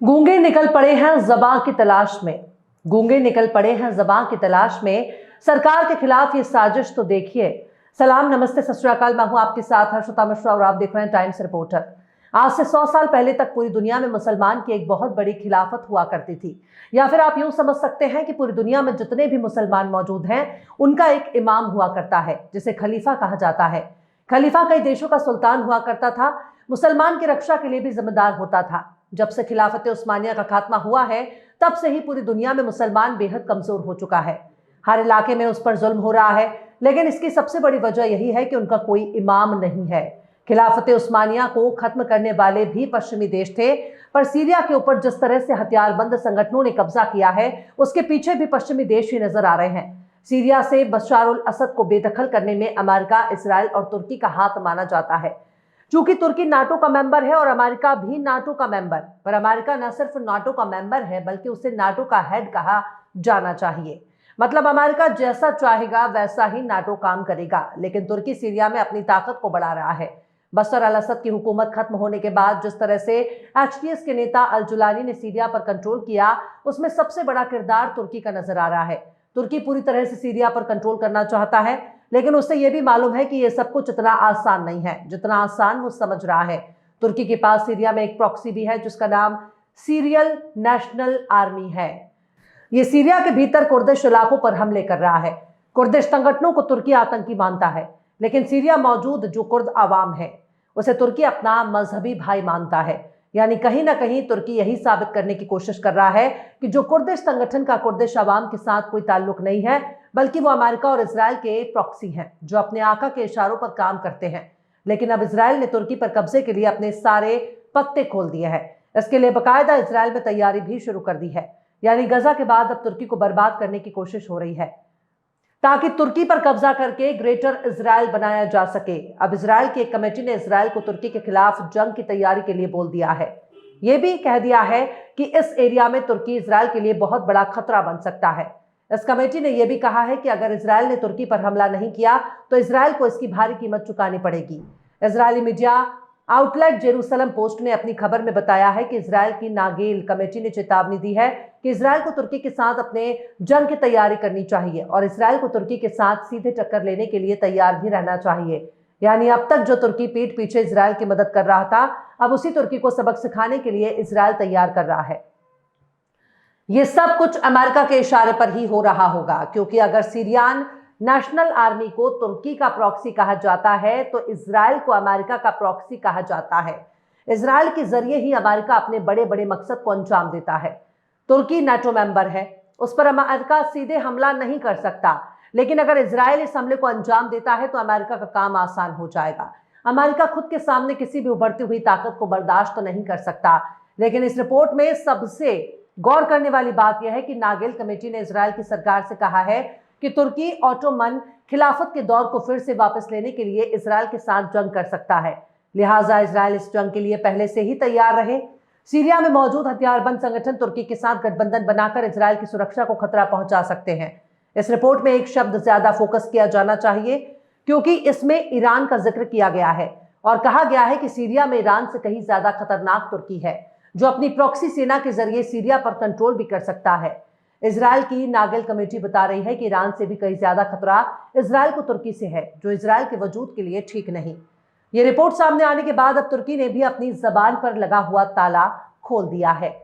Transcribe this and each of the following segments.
गूंगे निकल पड़े हैं ज़बां की तलाश में। गूंगे निकल पड़े हैं ज़बां की तलाश में। सरकार के खिलाफ ये साजिश तो देखिए। सलाम, नमस्ते, सत श्री अकाल। मैं हूं आपके साथ हर्षिता मिश्रा और आप देख रहे हैं टाइम्स रिपोर्टर। आज से 100 साल पहले तक पूरी दुनिया में मुसलमान की एक बहुत बड़ी खिलाफत हुआ करती थी, या फिर आप यूं समझ सकते हैं कि पूरी दुनिया में जितने भी मुसलमान मौजूद हैं उनका एक इमाम हुआ करता है, जिसे खलीफा कहा जाता है। खलीफा कई देशों का सुल्तान हुआ करता था, मुसलमान की रक्षा के लिए भी जिम्मेदार होता था। जब से खिलाफत उस्मानिया का खात्मा हुआ है, तब से ही पूरी दुनिया में मुसलमान बेहद कमजोर हो चुका है। हर इलाके में उस पर जुल्म हो रहा है, लेकिन इसकी सबसे बड़ी वजह यही है कि उनका कोई इमाम नहीं है। खिलाफत उस्मानिया को खत्म करने वाले भी पश्चिमी देश थे, पर सीरिया के ऊपर जिस तरह से हथियारबंद संगठनों ने कब्जा किया है, उसके पीछे भी पश्चिमी देश ही नजर आ रहे हैं। सीरिया से बशर उल असद को बेदखल करने में अमेरिका, इसराइल और तुर्की का हाथ माना जाता है। चूंकि तुर्की नाटो का मेंबर है और अमेरिका भी नाटो का मेंबर, पर अमेरिका न सिर्फ नाटो का मेंबर है बल्कि उसे नाटो का हेड कहा जाना चाहिए। मतलब अमेरिका जैसा चाहेगा वैसा ही नाटो काम करेगा। लेकिन तुर्की सीरिया में अपनी ताकत को बढ़ा रहा है। बशर अल असद की हुकूमत खत्म होने के बाद जिस तरह से एचटीएस के नेता अल जुलानी ने सीरिया पर कंट्रोल किया, उसमें सबसे बड़ा किरदार तुर्की का नजर आ रहा है। तुर्की पूरी तरह से सीरिया पर कंट्रोल करना चाहता है, लेकिन उससे यह भी मालूम है कि यह सब कुछ इतना आसान नहीं है जितना आसान वो समझ रहा है। तुर्की के पास सीरिया में एक प्रॉक्सी भी है जिसका नाम सीरियल नेशनल आर्मी है। यह सीरिया के भीतर कुर्दिश इलाकों पर हमले कर रहा है। कुर्दिश संगठनों को तुर्की आतंकी मानता है, लेकिन सीरिया मौजूद जो कुर्द आवाम है उसे तुर्की अपना मजहबी भाई मानता है। यानी कहीं ना कहीं तुर्की यही साबित करने की कोशिश कर रहा है कि जो कुर्दिश संगठन का कुर्दिश आवाम के साथ कोई ताल्लुक नहीं है, बल्कि वो अमेरिका और इसराइल के प्रॉक्सी हैं जो अपने आका के इशारों पर काम करते हैं। लेकिन अब इसराइल ने तुर्की पर कब्जे के लिए अपने सारे पत्ते खोल दिए हैं। इसके लिए बाकायदा इसराइल में तैयारी भी शुरू कर दी है। यानी गजा के बाद अब तुर्की को बर्बाद करने की कोशिश हो रही है ताकि तुर्की पर कब्जा करके ग्रेटर इजराइल बनाया जा सके। अब इसराइल की एक कमेटी ने इसराइल को तुर्की के खिलाफ जंग की तैयारी के लिए बोल दिया है। यह भी कह दिया है कि इस एरिया में तुर्की इसराइल के लिए बहुत बड़ा खतरा बन सकता है। इस कमेटी ने यह भी कहा है कि अगर इसराइल ने तुर्की पर हमला नहीं किया तो इसराइल को इसकी भारी कीमत चुकानी पड़ेगी। Israeli media outlet Jerusalem post ने अपनी खबर में बताया है कि इसराइल की नागेल कमेटी ने चेतावनी दी है कि इसराइल को तुर्की के साथ अपने जंग की तैयारी करनी चाहिए और इसराइल को तुर्की के साथ सीधे टक्कर लेने के लिए तैयार भी रहना चाहिए। यानी अब तक जो तुर्की पीठ पीछे इसराइल की मदद कर रहा था, अब उसी तुर्की को सबक सिखाने के लिए इसराइल तैयार कर रहा है। यह सब कुछ अमेरिका के इशारे पर ही हो रहा होगा, क्योंकि अगर सीरियन नेशनल आर्मी को तुर्की का प्रॉक्सी कहा जाता है तो इसराइल को अमेरिका का प्रॉक्सी कहा जाता है। इसराइल के जरिए ही अमेरिका अपने बड़े बड़े मकसद को अंजाम देता है। तुर्की नाटो मेंबर है, उस पर अमेरिका सीधे हमला नहीं कर सकता, लेकिन अगर इसराइल इस हमले को अंजाम देता है तो अमेरिका का काम आसान हो जाएगा। अमेरिका खुद के सामने किसी भी उभरती हुई ताकत को बर्दाश्त तो नहीं कर सकता। लेकिन इस रिपोर्ट में सबसे गौर करने वाली बात यह है कि नागेल कमेटी ने इसराइल की सरकार से कहा है कि तुर्की ऑटोमन खिलाफत के दौर को फिर से वापस लेने के लिए इसराइल के साथ जंग कर सकता है। लिहाजा इसराइल इस जंग के लिए पहले से ही तैयार रहे। सीरिया में मौजूद हथियारबंद संगठन तुर्की के साथ गठबंधन बनाकर इसराइल की सुरक्षा को खतरा पहुंचा सकते हैं। इस रिपोर्ट में एक शब्द ज्यादा फोकस किया जाना चाहिए, क्योंकि इसमें ईरान का जिक्र किया गया है और कहा गया है कि सीरिया में ईरान से कहीं ज्यादा खतरनाक तुर्की है, जो अपनी प्रॉक्सी सेना के जरिए सीरिया पर कंट्रोल भी कर सकता है। इसराइल की नागेल कमेटी बता रही है कि ईरान से भी कहीं ज्यादा खतरा इसराइल को तुर्की से है, जो इसराइल के वजूद के लिए ठीक नहीं। ये रिपोर्ट सामने आने के बाद अब तुर्की ने भी अपनी जबान पर लगा हुआ ताला खोल दिया है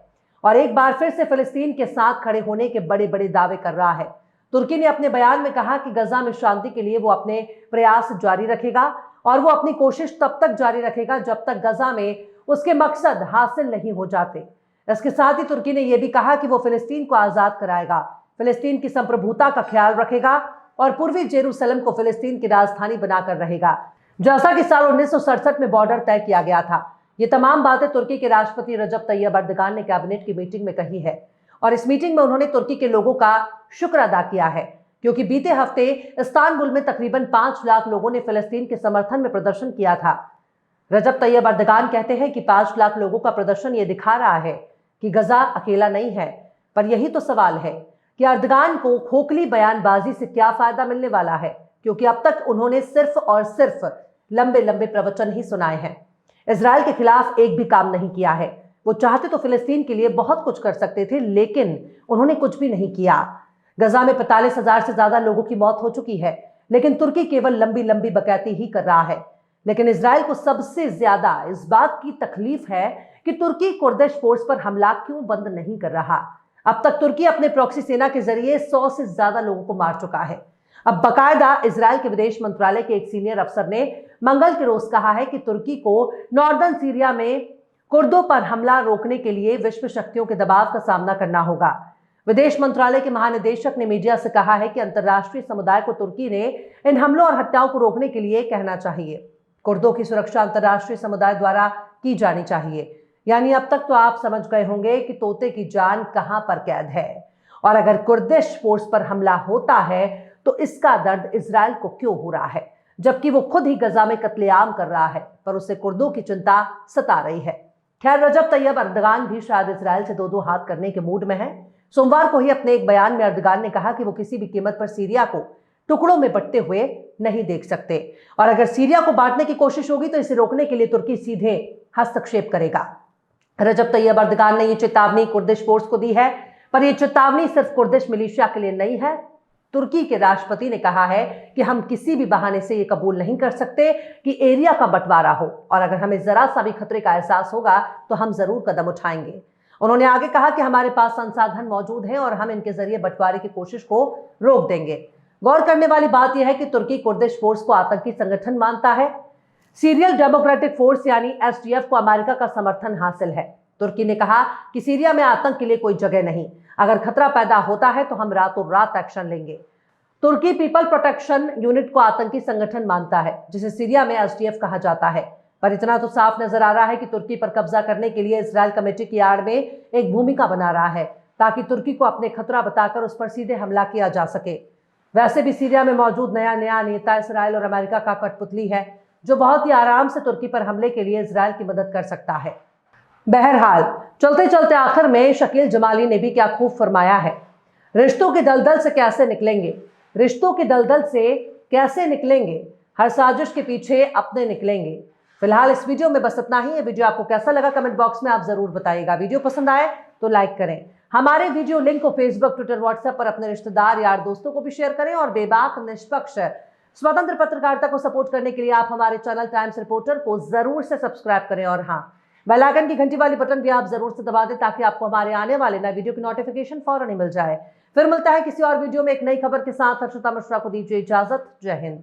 और एक बार फिर से फिलिस्तीन के साथ खड़े होने के बड़े बड़े दावे कर रहा है। तुर्की ने अपने बयान में कहा कि गजा में शांति के लिए वो अपने प्रयास जारी रखेगा और वो अपनी कोशिश तब तक जारी रखेगा जब तक गजा में उसके मकसद हासिल नहीं हो जाते। इसके साथ ही तुर्की ने यह भी कहा कि वो फिलिस्तीन को आजाद कराएगा, फिलिस्तीन की संप्रभुता का ख्याल रखेगा और पूर्वी जेरूसलम को फिलिस्तीन की राजधानी बनाकर रहेगा, जैसा कि साल 1967 में बॉर्डर तय किया गया था। ये तमाम बातें तुर्की के राष्ट्रपति रजब तैयब अर्दगान ने कैबिनेट की मीटिंग में कही है और इस मीटिंग में उन्होंने तुर्की के लोगों का शुक्र अदा किया है, क्योंकि बीते हफ्ते इस्तांबुल में तकरीबन 5 लाख लोगों ने फिलिस्तीन के समर्थन में प्रदर्शन किया था। रजब तैयब अर्दगान कहते हैं कि 5 लाख लोगों का प्रदर्शन ये दिखा रहा है कि गजा अकेला नहीं है। पर यही तो सवाल है कि अर्दगान को खोखली बयानबाजी से क्या फायदा मिलने वाला है, क्योंकि अब तक उन्होंने सिर्फ और सिर्फ लंबे लंबे प्रवचन ही सुनाए हैं। इजराइल के खिलाफ एक भी काम नहीं किया है। वो चाहते तो फिलिस्तीन के लिए बहुत कुछ कर सकते थे, लेकिन उन्होंने कुछ भी नहीं किया। गजा में 45,000 से ज्यादा लोगों की मौत हो चुकी है, लेकिन तुर्की केवल लंबी लंबी बकैती ही कर रहा है। लेकिन इजराइल को सबसे ज्यादा इस बात की तकलीफ है कि तुर्की कुर्दिश फोर्स पर हमला क्यों बंद नहीं कर रहा। अब तक तुर्की अपने प्रॉक्सी सेना के जरिए 100 से ज्यादा लोगों को मार चुका है। अब बाकायदा इजराइल के विदेश मंत्रालय के एक सीनियर अफसर ने मंगल के रोज कहा है कि तुर्की को नॉर्दर्न सीरिया में कुर्दों पर हमला रोकने के लिए विश्व शक्तियों के दबाव का सामना करना होगा। विदेश मंत्रालय के महानिदेशक ने मीडिया से कहा है कि अंतर्राष्ट्रीय समुदाय को तुर्की ने इन हमलों और हत्याओं को रोकने के लिए कहना चाहिए। कुर्दों की सुरक्षा अंतर्राष्ट्रीय समुदाय द्वारा की जानी चाहिए। यानी अब तक तो आप समझ गए होंगे कि तोते की जान कहां पर कैद है, और अगर कुर्दिश फोर्स पर हमला होता है तो इसका दर्द इजराइल को क्यों हो रहा है, जबकि वो खुद ही गजा में कत्लेआम कर रहा है, पर उसे कुर्दों की चिंता सता रही है। खैर, रजब तैयब अर्दगान भी शायद इजराइल से दो दो हाथ करने के मूड में है। सोमवार को ही अपने एक बयान में अर्दगान ने कहा कि वो किसी भी कीमत पर सीरिया को टुकड़ों में बंटते हुए नहीं देख सकते, और अगर सीरिया को बांटने की कोशिश होगी तो इसे रोकने के लिए तुर्की सीधे हस्तक्षेप करेगा। रजब तैयब अर्दगान ने यह चेतावनी कुर्दिश फोर्स को दी है, पर यह चेतावनी सिर्फ कुर्दिश मिलिशिया के लिए नहीं है। तुर्की के राष्ट्रपति ने कहा है कि हम किसी भी बहाने से यह कबूल नहीं कर सकते कि एरिया का बंटवारा हो, और अगर हमें जरा सा भी खतरे का एहसास होगा तो हम जरूर कदम उठाएंगे। उन्होंने आगे कहा कि हमारे पास संसाधन मौजूद हैं और हम इनके जरिए बंटवारे की कोशिश को रोक देंगे। गौर करने वाली बात यह है कि तुर्की कुर्दिश फोर्स को आतंकी संगठन मानता है। सीरियल डेमोक्रेटिक फोर्स यानी एसडीएफ को अमेरिका का समर्थन हासिल है। तुर्की ने कहा कि सीरिया में आतंक के लिए कोई जगह नहीं, अगर खतरा पैदा होता है तो हम रातों रात एक्शन लेंगे। तुर्की पीपल प्रोटेक्शन यूनिट को आतंकी संगठन मानता है, जिसे सीरिया में एसडीएफ कहा जाता है, पर इतना तो साफ नजर आ रहा है कि तुर्की पर कब्जा करने के लिए इजराइल कमेटी की आड़ में एक भूमिका बना रहा है, ताकि तुर्की को अपने खतरा बताकर उस पर सीधे हमला किया जा सके। वैसे भी सीरिया में मौजूद नया नेता इजराइल और अमेरिका का कठपुतली है, जो बहुत ही आराम से तुर्की पर हमले के लिए इजराइल की मदद कर सकता है। बहरहाल, चलते चलते आखिर में शकील जमाली ने भी क्या खूब फरमाया है। रिश्तों के दलदल से कैसे निकलेंगे, रिश्तों के दलदल से कैसे निकलेंगे, हर साजिश के पीछे अपने निकलेंगे। फिलहाल इस वीडियो में बस इतना ही। ये वीडियो आपको कैसा लगा कमेंट बॉक्स में आप जरूर बताइएगा। वीडियो पसंद आए तो लाइक करें। हमारे वीडियो लिंक को फेसबुक, ट्विटर, व्हाट्सएप पर अपने रिश्तेदार, यार, दोस्तों को भी शेयर करें, और बेबाक, निष्पक्ष, स्वतंत्र पत्रकारिता को सपोर्ट करने के लिए आप हमारे चैनल टाइम्स रिपोर्टर को जरूर से सब्सक्राइब करें, और हाँ, बेल आइकन की घंटी वाली बटन भी आप जरूर से दबा दें, ताकि आपको हमारे आने वाले नए वीडियो की नोटिफिकेशन फौरन ही मिल जाए। फिर मिलता है किसी और वीडियो में एक नई खबर के साथ। हर्षिता मिश्रा को दीजिए इजाजत। जय हिंद।